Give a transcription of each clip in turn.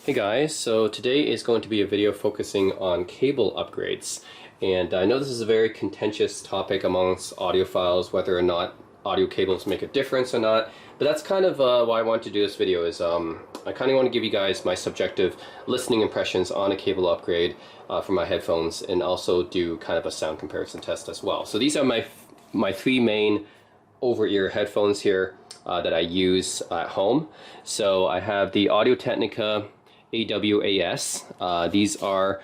Hey guys, so today is going to be a video focusing on cable upgrades. And I know this is a very contentious topic amongst audiophiles, whether or not audio cables make a difference or not. But that's kind of why I want to do this video is I kind of want to give you guys my subjective listening impressions on a cable upgrade for my headphones, and also do kind of a sound comparison test as well. So these are my three main over-ear headphones here that I use at home. So I have the Audio-Technica AWAS. These are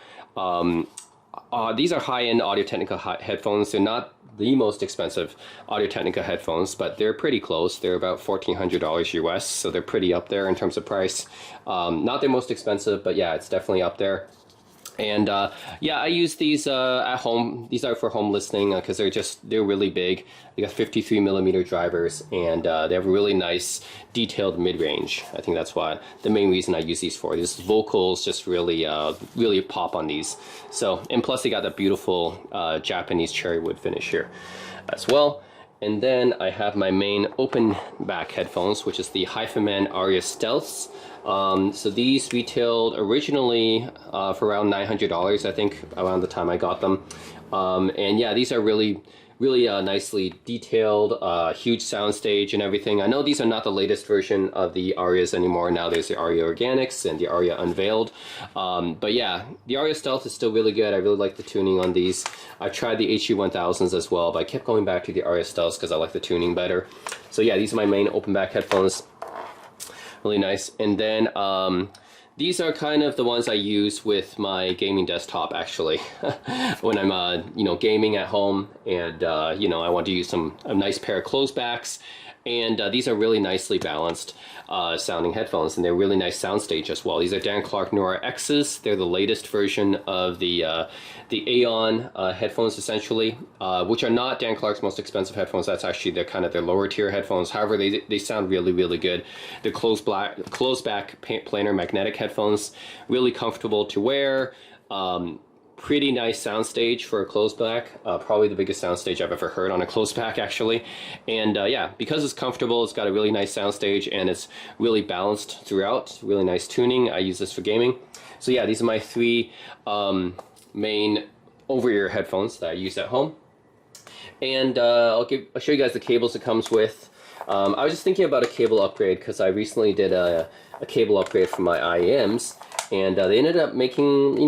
high-end Audio-Technica headphones. They're not the most expensive Audio-Technica headphones, but they're pretty close. They're about $1,400 US, so they're pretty up there in terms of price. Not their most expensive, but yeah, it's definitely up there. And yeah, I use these at home. These are for home listening because they're really big. They got 53mm drivers, and they have a really nice detailed mid-range. I think that's why the main reason I use these for. These vocals just really really pop on these. So, and plus they got that beautiful Japanese cherry wood finish here as well. And then I have my main open back headphones, which is the HiFiMan Aria Stealths. So these retailed originally for around $900, I think, around the time I got them. And yeah, these are really nicely detailed, huge soundstage and everything. I know these are not the latest version of the Arias anymore. Now there's the Aria Organics and the Aria Unveiled. But yeah, the Aria Stealth is still really good. I really like the tuning on these. I've tried the HE1000s as well, but I kept going back to the Aria Stealths because I like the tuning better. So yeah, these are my main open back headphones. Really nice. And then these are kind of the ones I use with my gaming desktop, actually, when I'm gaming at home, and I want to use a nice pair of closed backs. And these are really nicely balanced sounding headphones, and they're really nice soundstage as well. These are Dan Clark Nora X's. They're the latest version of the Aeon headphones, essentially, which are not Dan Clark's most expensive headphones. That's actually their lower tier headphones. However, they sound really good. They're closed back planar magnetic headphones, really comfortable to wear. Pretty nice soundstage for a closed back. Probably the biggest soundstage I've ever heard on a closed back, actually. And yeah, because it's comfortable, it's got a really nice soundstage, and it's really balanced throughout. Really nice tuning. I use this for gaming. So yeah, these are my three main over-ear headphones that I use at home. And I'll show you guys the cables it comes with. I was just thinking about a cable upgrade because I recently did a cable upgrade for my IEMs, and they ended up making,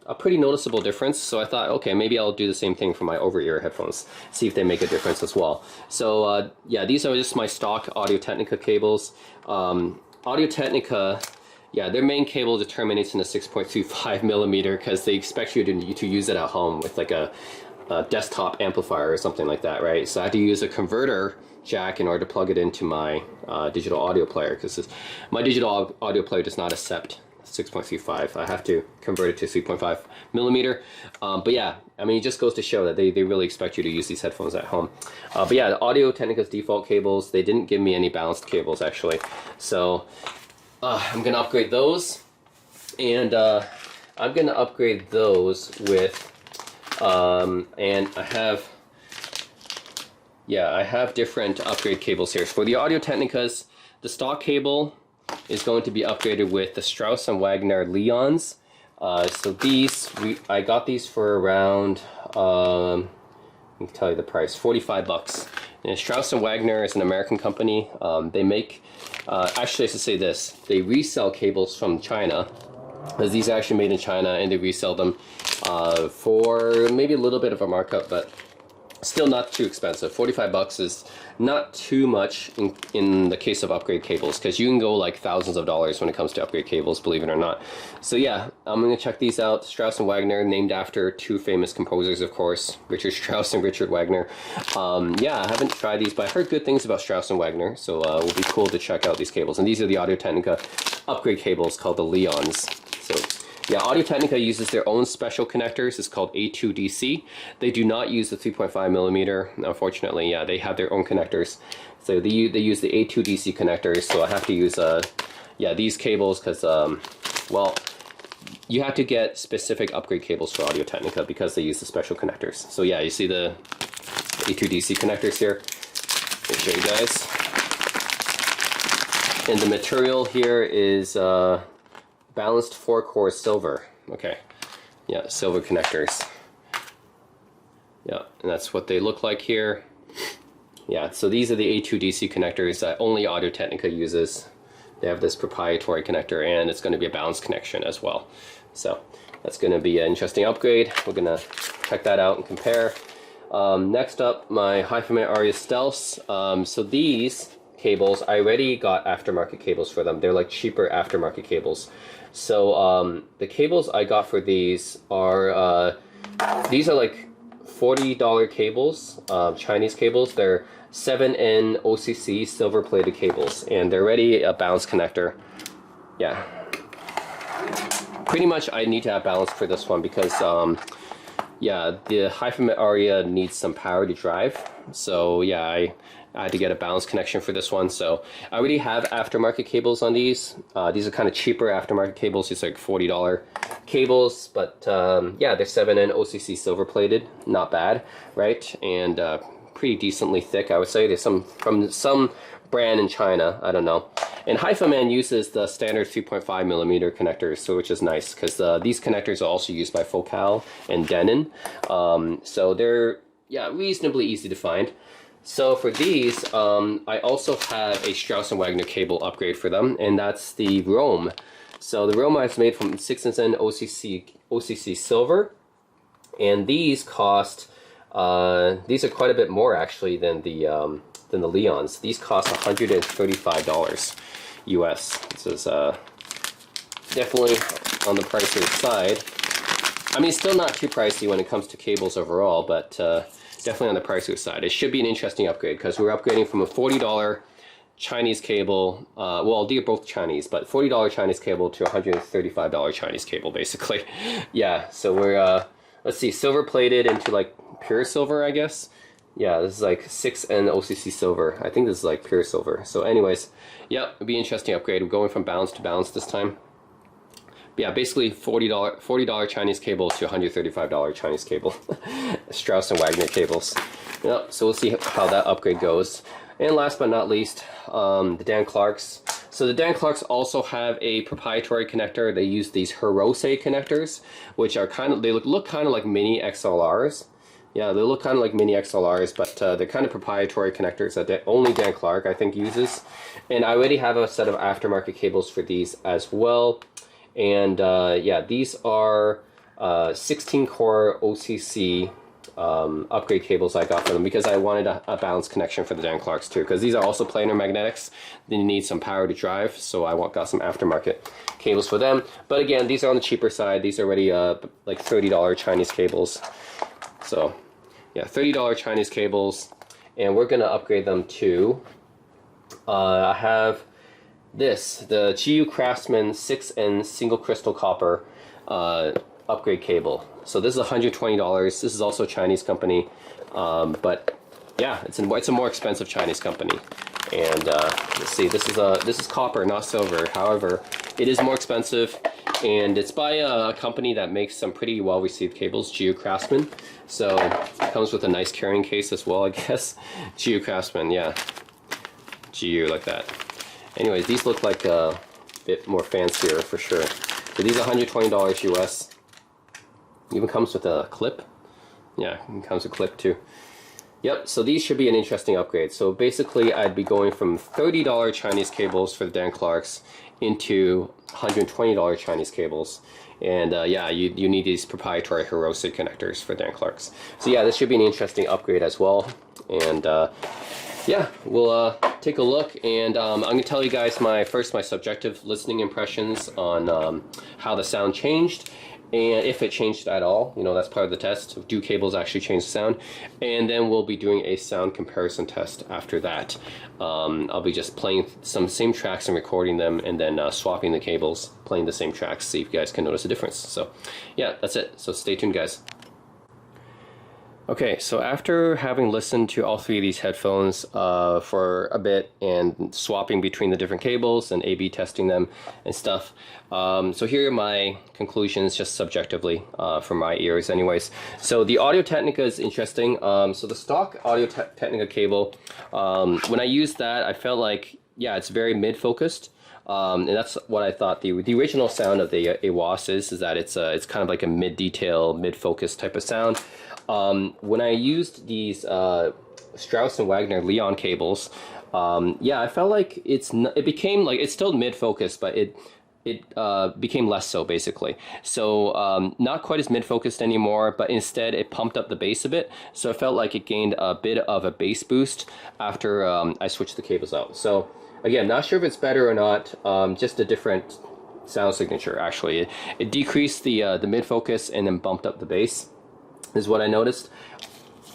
a pretty noticeable difference. So I thought, okay, maybe I'll do the same thing for my over-ear headphones, see if they make a difference as well. So yeah, these are just my stock Audio-Technica cables. Audio-Technica, yeah, their main cable terminates in a 6.25mm because they expect you to use it at home with like a desktop amplifier or something like that, right? So I had to use a converter jack in order to plug it into my digital audio player, because my digital audio player does not accept 6.35. I have to convert it to 3.5mm. But yeah, I mean, it just goes to show that they really expect you to use these headphones at home. But yeah, the Audio-Technica's default cables, they didn't give me any balanced cables, actually. So I'm going to upgrade those. And I'm going to upgrade those with, and I have different upgrade cables here. So for the Audio-Technicas, the stock cable is going to be upgraded with the Strauss Wagner Leons. So these, I got these for around, let me tell you the price, 45 bucks. And Strauss Wagner is an American company. They make, actually I should say this, they resell cables from China, because these are actually made in China, and they resell them for maybe a little bit of a markup, but still not too expensive. 45 bucks is not too much in the case of upgrade cables, because you can go like thousands of dollars when it comes to upgrade cables, believe it or not. So yeah, I'm going to check these out. Strauss Wagner, named after two famous composers, of course, Richard Strauss and Richard Wagner. Yeah, I haven't tried these, but I heard good things about Strauss Wagner, so it will be cool to check out these cables. And these are the Audio-Technica upgrade cables called the Leons. So yeah, Audio-Technica uses their own special connectors. It's called A2DC. They do not use the 3.5mm, unfortunately. Yeah, they have their own connectors. So they use the A2DC connectors, so I have to use these cables because, well, you have to get specific upgrade cables for Audio-Technica because they use the special connectors. So yeah, you see the A2DC connectors here. Let me show you guys. And the material here is about balanced 4-core silver. Okay, yeah, silver connectors. Yeah, and that's what they look like here. Yeah, so these are the A2DC connectors that only Audio-Technica uses. They have this proprietary connector, and it's going to be a balanced connection as well. So that's going to be an interesting upgrade. We're going to check that out and compare. Next up, my Headphone Aria Stealths. So these cables, I already got aftermarket cables for them. They're like cheaper aftermarket cables. So the cables I got for these are like $40 cables, Chinese cables. They're 7N OCC silver plated cables, and they're already a balanced connector. Yeah, pretty much I need to have balance for this one because yeah, the Headphone Aria needs some power to drive. So yeah, I had to get a balanced connection for this one. So I already have aftermarket cables on these. These are kind of cheaper aftermarket cables. It's like $40 cables, but yeah, they're 7N OCC silver plated. Not bad, right? And pretty decently thick, I would say. There's some from some brand in China, I don't know. And Headphone uses the standard 3.5mm connectors, so which is nice because these connectors are also used by Focal and Denon. So they're, yeah, reasonably easy to find. So for these, I also have a Strauss Wagner cable upgrade for them, and that's the Rome. So the Rome is made from 6N OCC silver, and these cost, these are quite a bit more actually than the Leons. These cost $135 US. This is definitely on the pricier side. I mean, still not too pricey when it comes to cables overall, but definitely on the pricier side. It should be an interesting upgrade because we're upgrading from a $40 Chinese cable, well, they're both Chinese, but $40 Chinese cable to $135 Chinese cable, basically. Yeah, so we're, let's see, silver plated into like pure silver, I guess. Yeah, this is like 6N OCC silver. I think this is like pure silver. So anyways, yeah, it'll be an interesting upgrade. We're going from balance to balance this time. But yeah, basically $40 Chinese cable to $135 Chinese cable. Strauss and Wagner cables. Yep, so we'll see how that upgrade goes. And last but not least, the Dan Clarks. So the Dan Clarks also have a proprietary connector. They use these Hirose connectors, which are kind of, they look kind of like mini XLRs. Yeah, they look kind of like mini XLRs, but they're kind of proprietary connectors that only Dan Clark, I think, uses. And I already have a set of aftermarket cables for these as well. And yeah, these are 16-core OCC upgrade cables I got for them because I wanted a balanced connection for the Dan Clarks too, because these are also planar magnetics. They need some power to drive, so I got some aftermarket cables for them. But again, these are on the cheaper side. These are already like $30 Chinese cables. So yeah, $30 Chinese cables, and we're gonna upgrade them to, I have this, the GUCraftsman 6N single crystal copper upgrade cable. So this is $120. This is also a Chinese company, but yeah, it's a more expensive Chinese company. And let's see, this is copper, not silver. However, it is more expensive, and it's by a company that makes some pretty well-received cables, GUCraftsman. So it comes with a nice carrying case as well, I guess. GUCraftsman, yeah, GU like that. Anyways, these look like a bit more fancier for sure. So these are $120 US. Even comes with a clip. Yeah, it comes with a clip too. Yep, so these should be an interesting upgrade. So basically, I'd be going from $30 Chinese cables for the Dan Clarks into $120 Chinese cables. And yeah, you need these proprietary Hirose connectors for Dan Clarks. So yeah, this should be an interesting upgrade as well. And yeah, we'll take a look, and I'm going to tell you guys my subjective listening impressions on how the sound changed, and if it changed at all. You know, that's part of the test. Do cables actually change the sound? And then we'll be doing a sound comparison test after that. I'll be just playing some same tracks and recording them, and then swapping the cables, playing the same tracks, see if you guys can notice a difference. So yeah, that's it. So stay tuned, guys. Okay, so after having listened to all three of these headphones for a bit and swapping between the different cables and A/B testing them and stuff, so here are my conclusions just subjectively from my ears anyways. So the Audio-Technica is interesting. So the stock Audio-Technica cable, when I used that, I felt like, yeah, it's very mid-focused. And that's what I thought the original sound of the AWAS is that it's kind of like a mid detail, mid focus type of sound. When I used these Strauss and Wagner Leon cables, yeah, I felt like it became like it's still mid focus, but it became less so basically. So not quite as mid focused anymore, but instead it pumped up the bass a bit. So I felt like it gained a bit of a bass boost after I switched the cables out. So again, not sure if it's better or not. Just a different sound signature actually. It decreased the mid focus and then bumped up the bass, is what I noticed.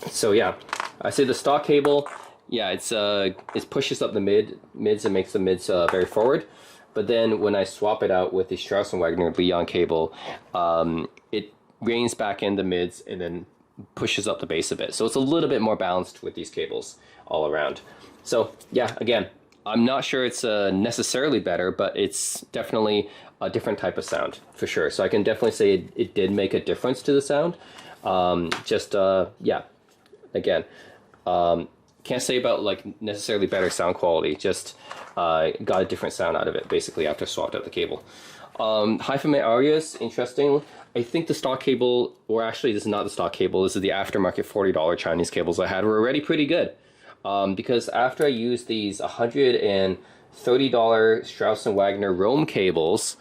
So yeah, I say the stock cable, yeah, it pushes up the mids and makes the mids very forward. But then when I swap it out with the Strauss and Wagner Leon cable, it reins back in the mids and then pushes up the bass a bit. So it's a little bit more balanced with these cables all around. So yeah, again, I'm not sure it's necessarily better, but it's definitely a different type of sound for sure. So I can definitely say it did make a difference to the sound. Yeah, again, can't say about like necessarily better sound quality, just got a different sound out of it basically after I swapped out the cable. Hi-Fi Arias, interesting. I think the stock cable, or actually this is not the stock cable, this is the aftermarket $40 Chinese cables I had, were already pretty good. Because after I used these $130 Strauss and Wagner Rome cables,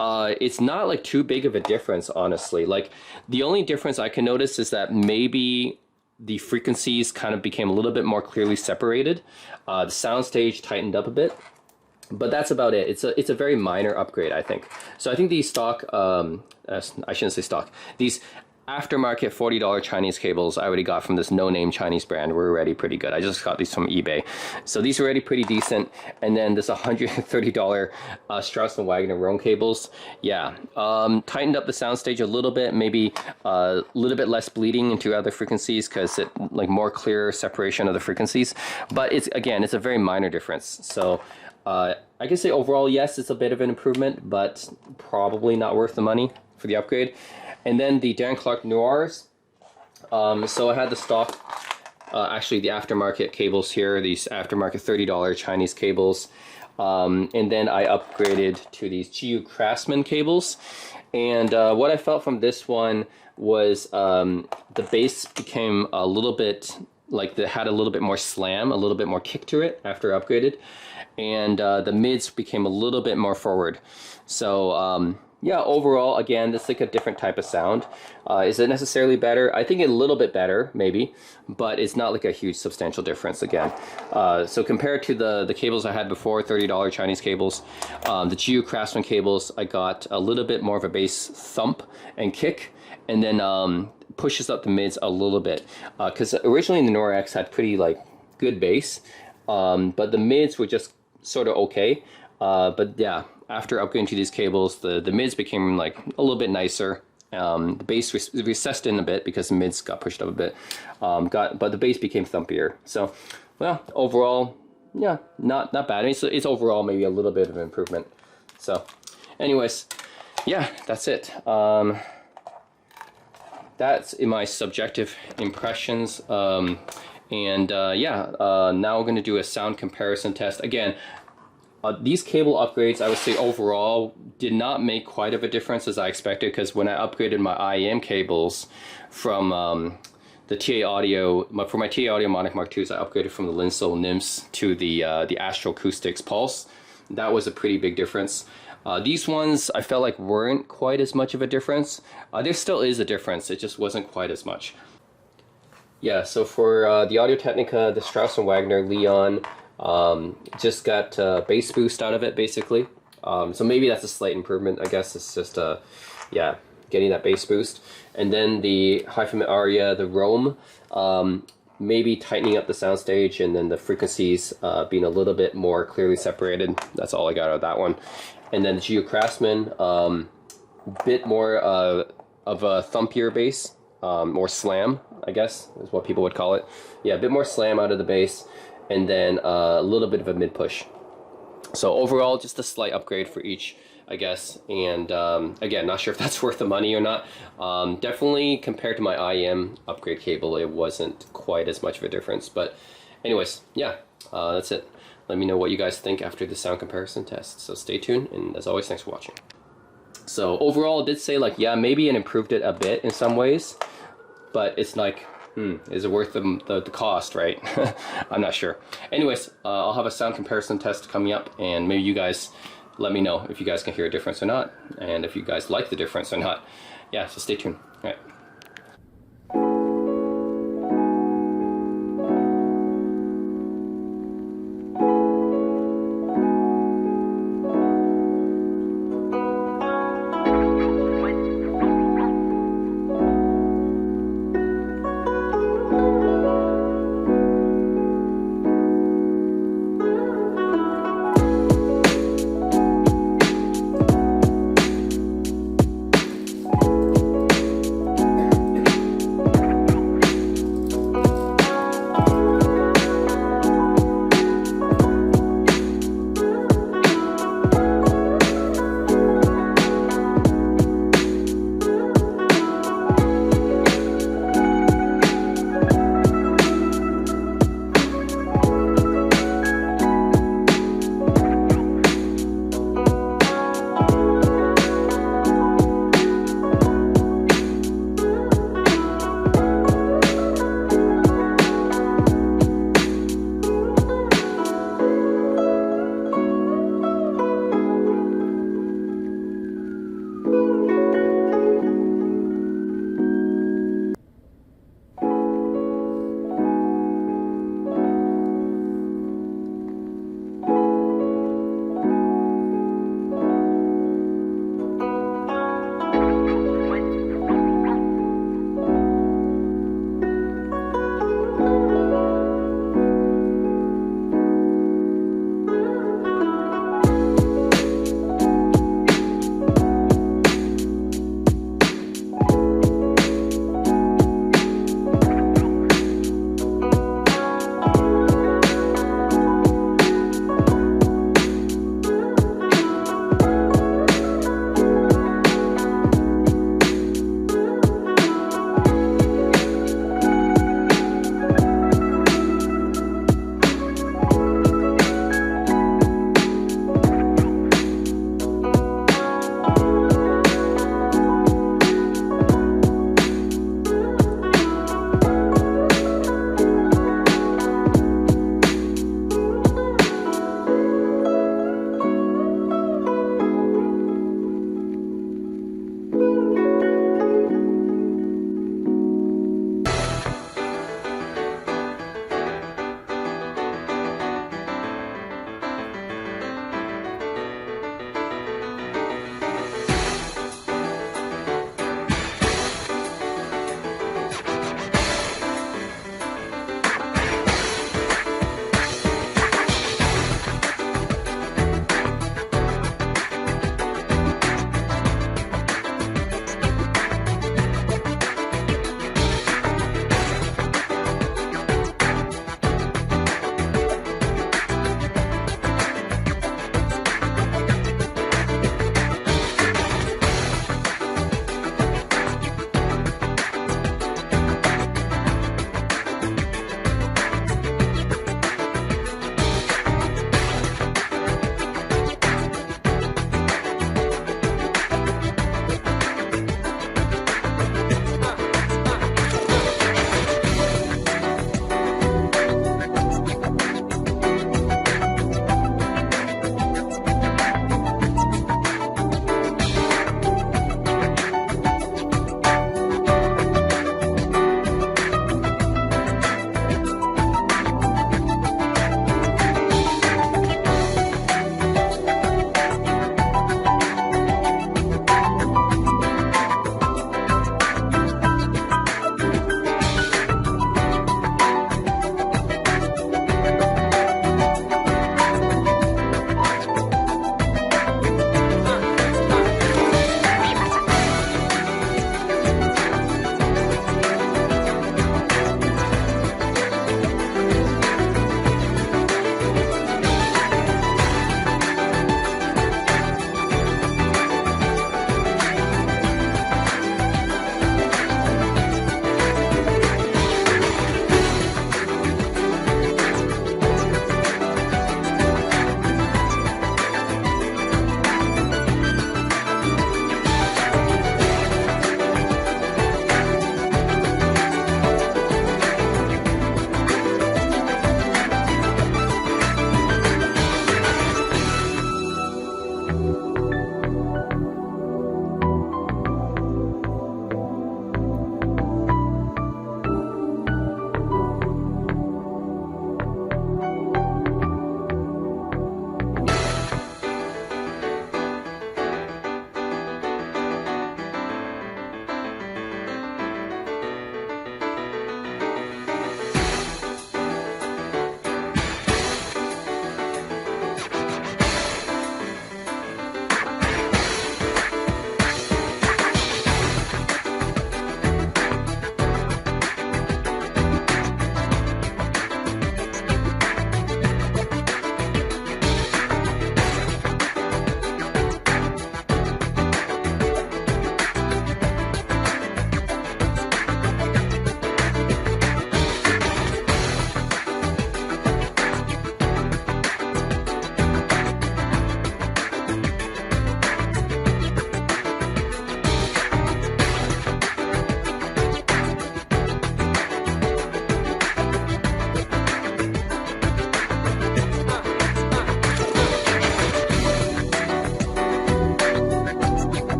it's not like too big of a difference, honestly. Like the only difference I can notice is that maybe the frequencies kind of became a little bit more clearly separated. The soundstage tightened up a bit, but that's about it. It's a very minor upgrade, I think. So I think these stock, I shouldn't say stock, these aftermarket $40 Chinese cables I already got from this no-name Chinese brand were already pretty good. I just got these from eBay. So these are already pretty decent. And then this $130 Strauss & Wagner Rome cables, yeah, tightened up the soundstage a little bit, maybe a little bit less bleeding into other frequencies because it like more clear separation of the frequencies. But it's a very minor difference. So I can say overall, yes, it's a bit of an improvement, but probably not worth the money for the upgrade. And then the Dan Clark Noirs. So I had the stock, actually the aftermarket cables here, these aftermarket $30 Chinese cables. And then I upgraded to these GUCraftsman cables. And what I felt from this one was the bass became a little bit, like it had a little bit more slam, a little bit more kick to it after I upgraded. And the mids became a little bit more forward. So yeah, overall, again, this is like a different type of sound. Is it necessarily better? I think a little bit better, maybe, but it's not like a huge substantial difference again. So compared to the cables I had before, $30 Chinese cables, the GUCraftsman cables, I got a little bit more of a bass thump and kick, and then pushes up the mids a little bit. Because originally the Nora X had pretty like good bass, but the mids were just sort of okay. But yeah, after upgrading to these cables, the mids became like a little bit nicer. The bass recessed in a bit because the mids got pushed up a bit. But the bass became thumpier. So, well, overall, yeah, not bad. I mean, it's overall maybe a little bit of an improvement. So, anyways, yeah, that's it. That's my subjective impressions. Yeah, now we're going to do a sound comparison test. Again, these cable upgrades, I would say overall, did not make quite of a difference as I expected, because when I upgraded my IEM cables from the TA Audio, for my TA Audio Monarch Mark IIs, I upgraded from the Linsol NIMS to the Astro Acoustics Pulse. That was a pretty big difference. These ones I felt like weren't quite as much of a difference. There still is a difference, it just wasn't quite as much. Yeah, so for the Audio-Technica, the Strauss & Wagner Leon, just got bass boost out of it basically. So maybe that's a slight improvement, I guess. It's just yeah, getting that bass boost. And then the Hi-Fi Aria, the Rome, maybe tightening up the soundstage and then the frequencies being a little bit more clearly separated. That's all I got out of that one. And then the GUCraftsman, bit more of a thumpier bass, more slam, I guess is what people would call it. Yeah, a bit more slam out of the bass. And then a little bit of a mid push. So overall, just a slight upgrade for each, I guess. And again, not sure if that's worth the money or not. Definitely compared to my IEM upgrade cable, it wasn't quite as much of a difference. But anyways, yeah, that's it. Let me know what you guys think after the sound comparison test. So stay tuned, and as always, thanks for watching. So overall, I did say like, yeah, maybe it improved it a bit in some ways, but it's like, is it worth the cost, right? I'm not sure. Anyways, I'll have a sound comparison test coming up, and maybe you guys let me know if you guys can hear a difference or not, and if you guys like the difference or not. Yeah, so stay tuned. All right.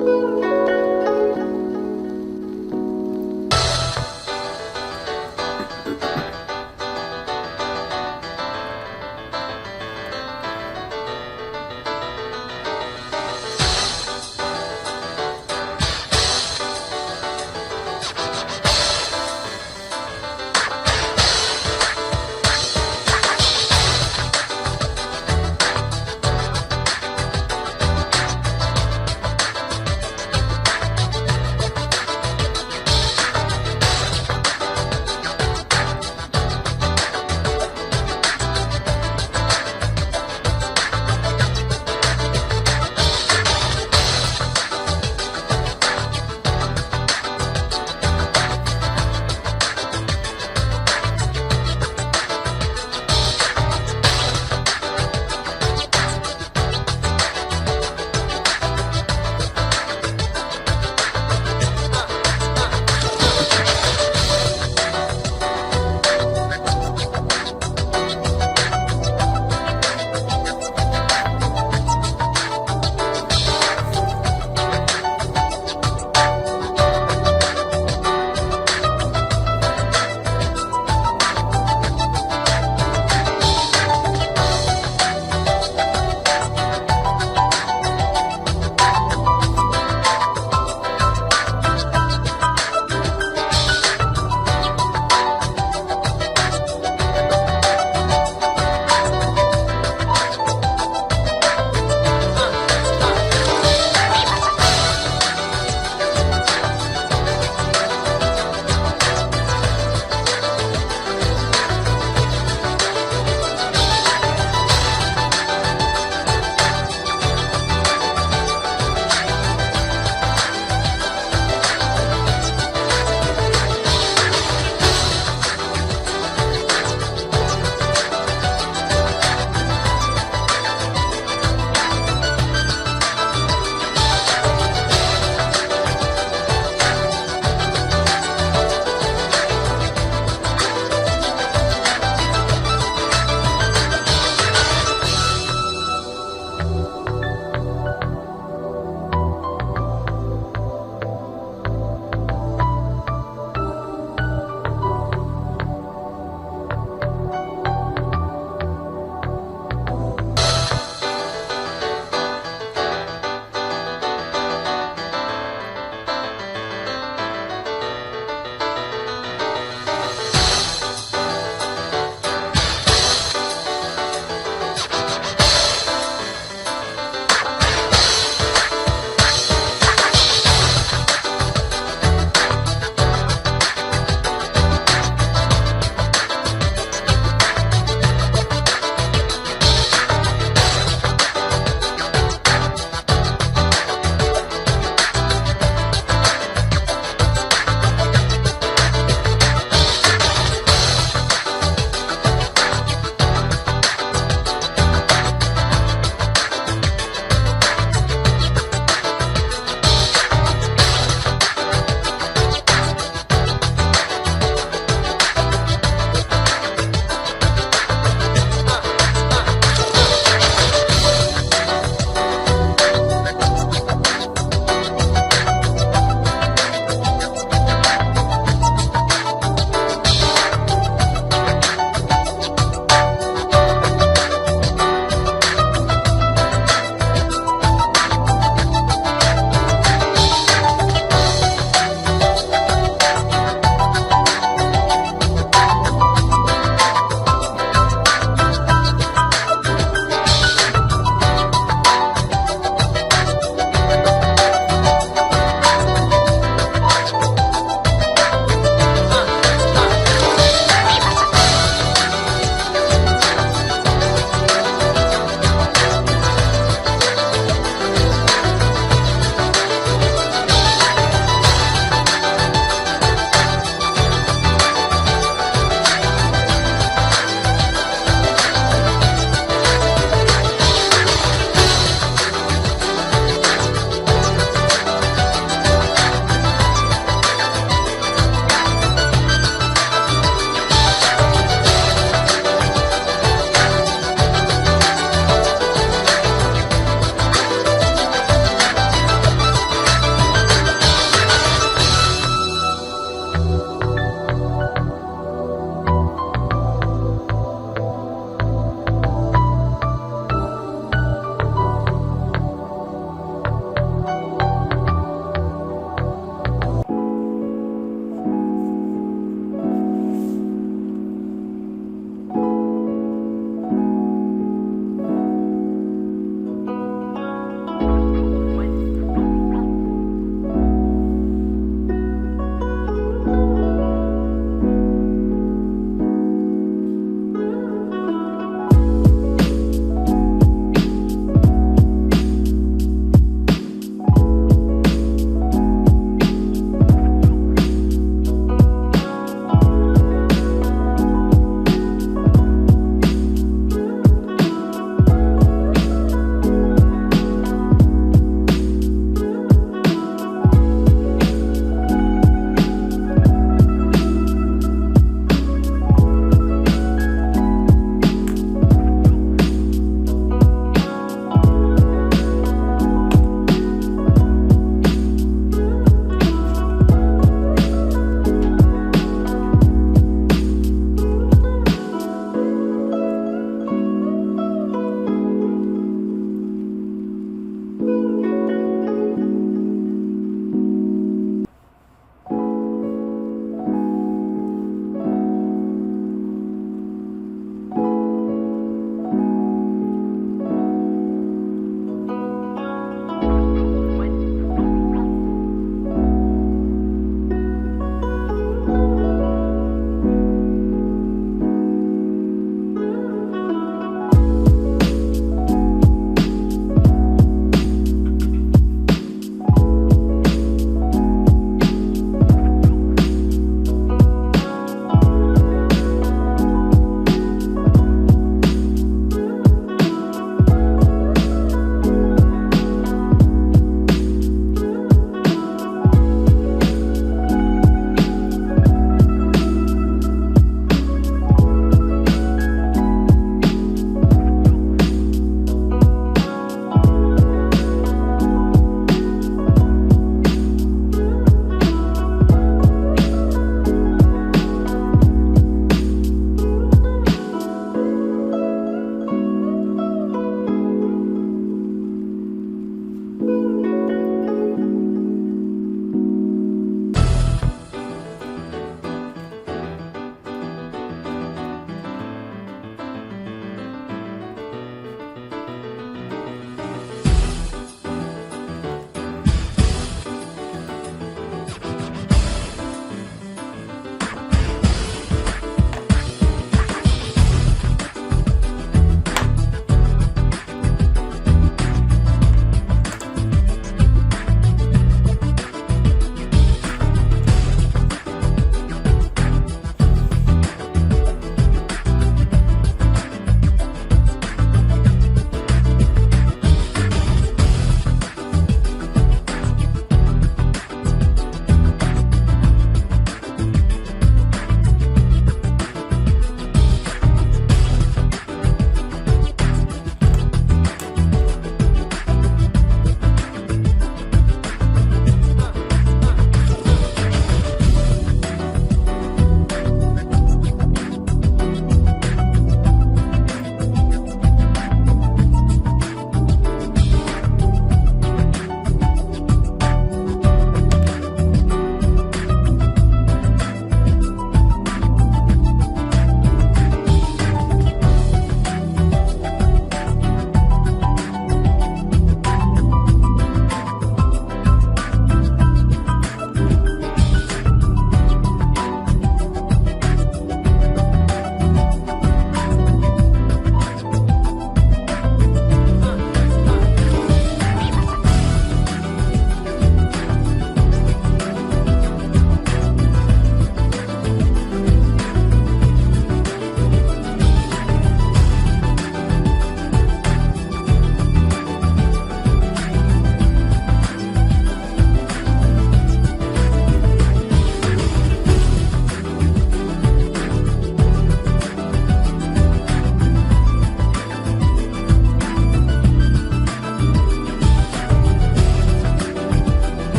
you.